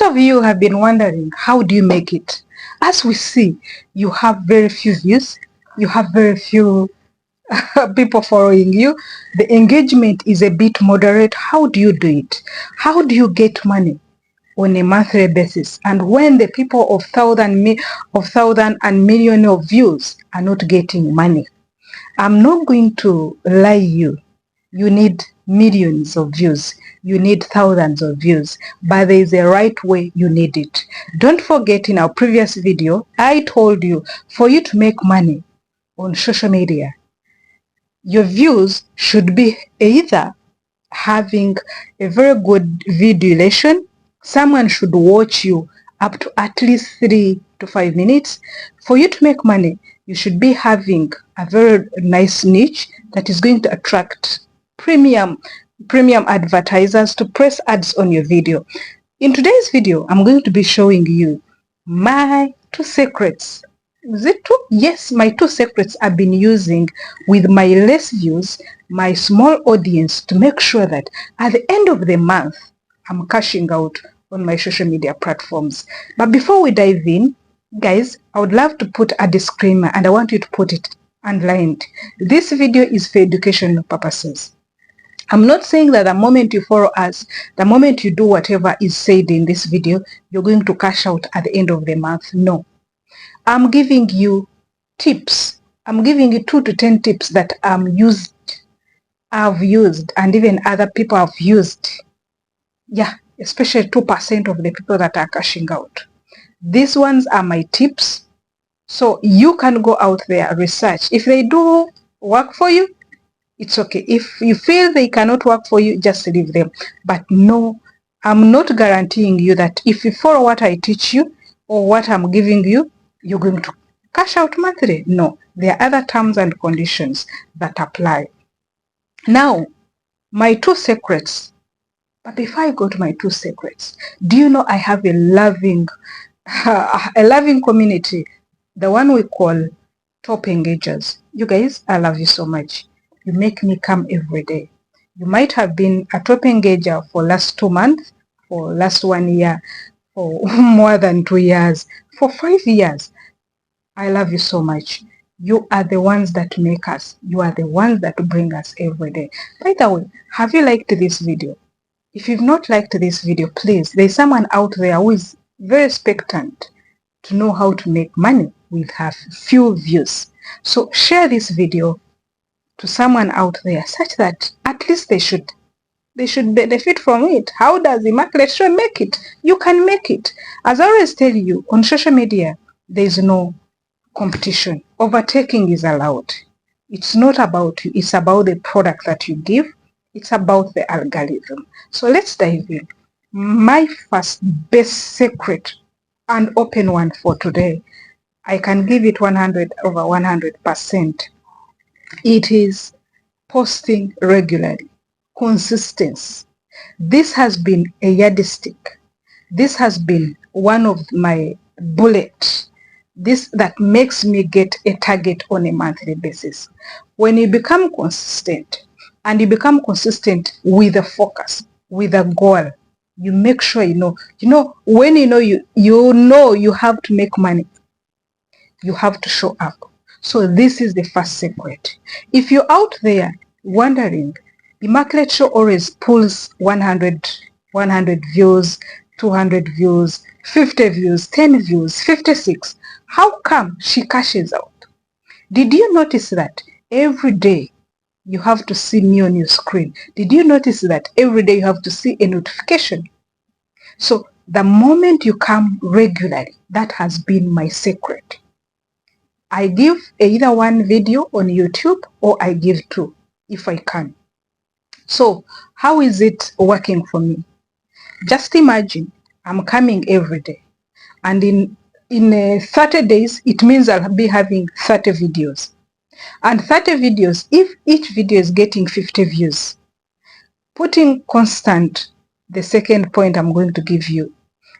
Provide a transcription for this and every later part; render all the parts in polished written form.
Most of you have been wondering, how do you make it? As we see, you have very few views, you have very few people following you, the engagement is a bit moderate. How do you do it? How do you get money on a monthly basis? And when the people of thousand and million of views are not getting money, I'm not going to lie you. You need millions of views. You need thousands of views, but there is a right way you need it. Don't forget, in our previous video, I told you for you to make money on social media, your views should be either having a very good video duration. Someone should watch you up to at least 3 to 5 minutes. For you to make money, you should be having a very nice niche that is going to attract premium advertisers to press ads on your video. In today's video, I'm going to be showing you my 2 secrets. Is it true? Yes, my 2 secrets I've been using with my less views, my small audience, to make sure that at the end of the month, I'm cashing out on my social media platforms. But before we dive in, guys, I would love to put a disclaimer, and I want you to put it underlined. This video is for educational purposes. I'm not saying that the moment you follow us, the moment you do whatever is said in this video, you're going to cash out at the end of the month. No. I'm giving you tips. I'm giving you 2 to 10 tips that I've used, and even other people have used. Yeah, especially 2% of the people that are cashing out. These ones are my tips. So you can go out there, research. If they do work for you, it's okay. If you feel they cannot work for you, just leave them. But no, I'm not guaranteeing you that if you follow what I teach you or what I'm giving you, you're going to cash out monthly. No, there are other terms and conditions that apply. Now, my 2 secrets. But before I go to my 2 secrets, do you know I have a loving community, the one we call top engagers. You guys, I love you so much. You make me come every day. You might have been a top engager for last 2 months, for last 1 year, for more than 2 years, for 5 years. I love you so much. You are the ones that make us. You are the ones that bring us every day. By the way, have you liked this video? If you've not liked this video, please, there's someone out there who is very expectant to know how to make money with her few views. So share this video to someone out there such that at least they should benefit from it. How does Immaculate make it? You can make it. As I always tell you, on social media, there is no competition. Overtaking is allowed. It's not about you. It's about the product that you give. It's about the algorithm. So let's dive in. My first best secret and open one for today, I can give it 100 over 100%. It is posting regularly, consistency. This has been a yardstick. This has been one of my bullets. This that makes me get a target on a monthly basis. When you become consistent, and you become consistent with a focus, with a goal, you make sure when you have to make money, you have to show up. So this is the first secret. If you're out there wondering, Immaculate Show always pulls 100 views, 200 views, 50 views, 10 views, 56. How come she cashes out? Did you notice that every day you have to see me on your screen? Did you notice that every day you have to see a notification? So the moment you come regularly, that has been my secret. I give either 1 video on YouTube or I give 2 if I can. So how is it working for me? Just imagine I'm coming every day, and in 30 days, it means I'll be having 30 videos. And 30 videos, if each video is getting 50 views, putting constant, the second point I'm going to give you,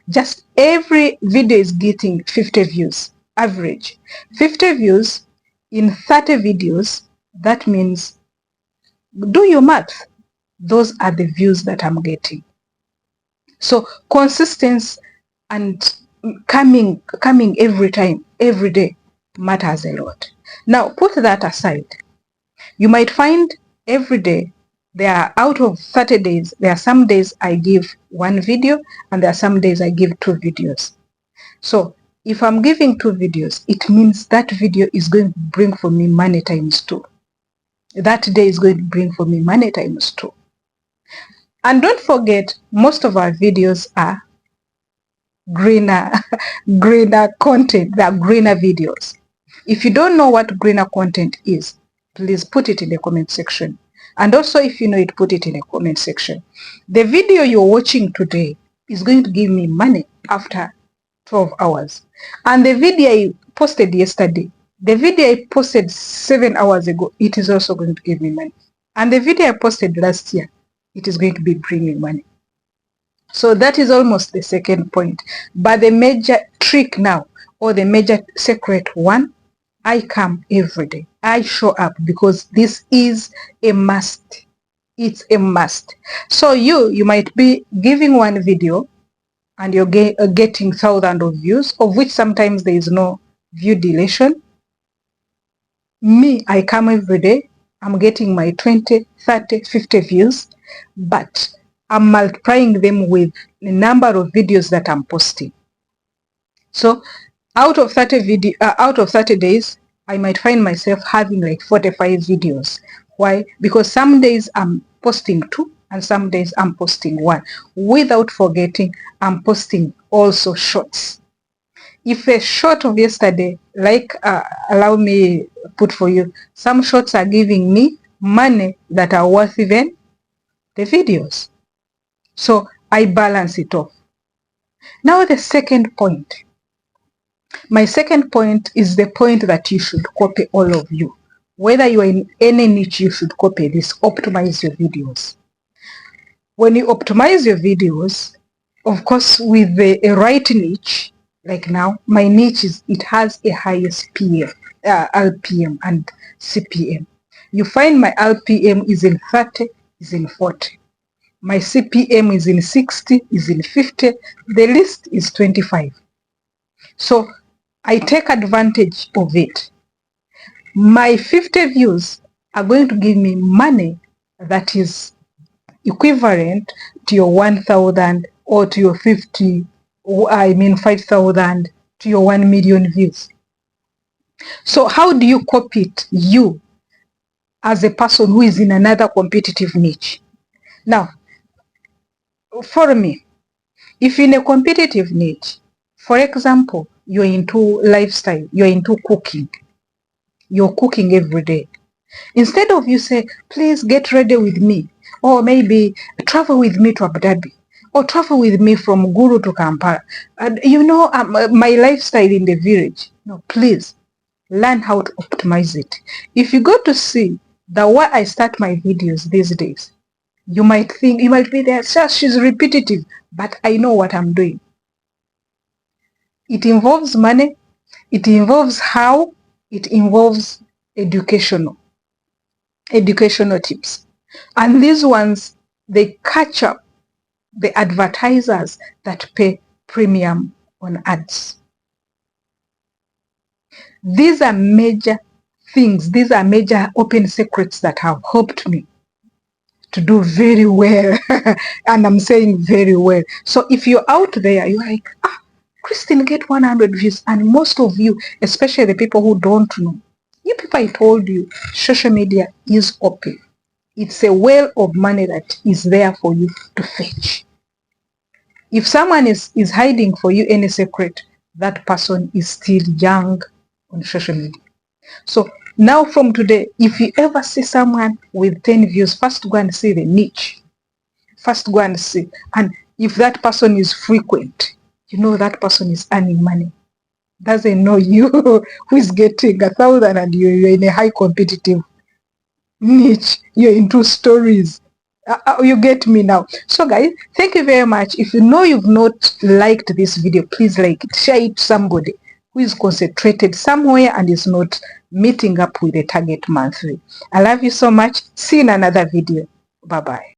just every video is getting 50 views, average. 50 views in 30 videos, that means, do your math. Those are the views that I'm getting. So consistency and coming every time, every day matters a lot. Now put that aside. You might find every day, there are out of 30 days, there are some days I give one video and there are some days I give 2 videos. So if I'm giving 2 videos, it means that video is going to bring for me money times 2. That day is going to bring for me money times 2. And don't forget, most of our videos are greener content. They are greener videos. If you don't know what greener content is, please put it in the comment section. And also, if you know it, put it in the comment section. The video you're watching today is going to give me money after 12 hours. And the video I posted yesterday, the video I posted 7 hours ago, it is also going to give me money. And the video I posted last year, it is going to be bringing money. So that is almost the second point. But the major trick now, or the major secret one, I come every day. I show up because this is a must. It's a must. So you might be giving one video and you're getting thousands of views, of which sometimes there is no view deletion. Me, I come every day. I'm getting my 20, 30, 50 views, but I'm multiplying them with the number of videos that I'm posting. So out of 30 days, I might find myself having like 45 videos. Why? Because some days I'm posting 2 and some days I'm posting 1. Without forgetting, I'm posting also shorts. If a short of yesterday, like allow me put for you, some shorts are giving me money that are worth even the videos. So I balance it off. Now the second point. My second point is the point that you should copy, all of you. Whether you are in any niche, you should copy this. Optimize your videos. When you optimize your videos, of course, with the right niche, like now, my niche it has a highest LPM and CPM. You find my LPM is in 30, is in 40. My CPM is in 60, is in 50. The list is 25. So I take advantage of it. My 50 views are going to give me money that is equivalent to your 1,000 or to your 5,000, to your 1 million views. So how do you copy it, you, as a person who is in another competitive niche? Now, for me, if in a competitive niche, for example, you're into lifestyle, you're into cooking, you're cooking every day. Instead of you say, please get ready with me, or maybe travel with me to Abu Dhabi, or travel with me from Guru to Kampala, and my lifestyle in the village. No, please learn how to optimize it. If you go to see the way I start my videos these days, you might think, you might be there, sir, she's repetitive, but I know what I'm doing. It involves money, it involves how, it involves educational tips. And these ones, they catch up the advertisers that pay premium on ads. These are major things, these are major open secrets that have helped me to do very well. And I'm saying very well. So if you're out there, you're like, Christine, get 100 views. And most of you, especially the people who don't know, you people, I told you, social media is open. It's a well of money that is there for you to fetch. If someone is hiding for you any secret, that person is still young on social media. So now from today, if you ever see someone with 10 views, first go and see the niche. First go and see. And if that person is frequent, you know that person is earning money. Doesn't know you who is getting 1,000 and you're in a high competitive niche. You're into stories. You get me now. So guys, thank you very much. If you know you've not liked this video, please like it, share it to somebody who is concentrated somewhere and is not meeting up with a target monthly. I love you so much. See you in another video. Bye bye.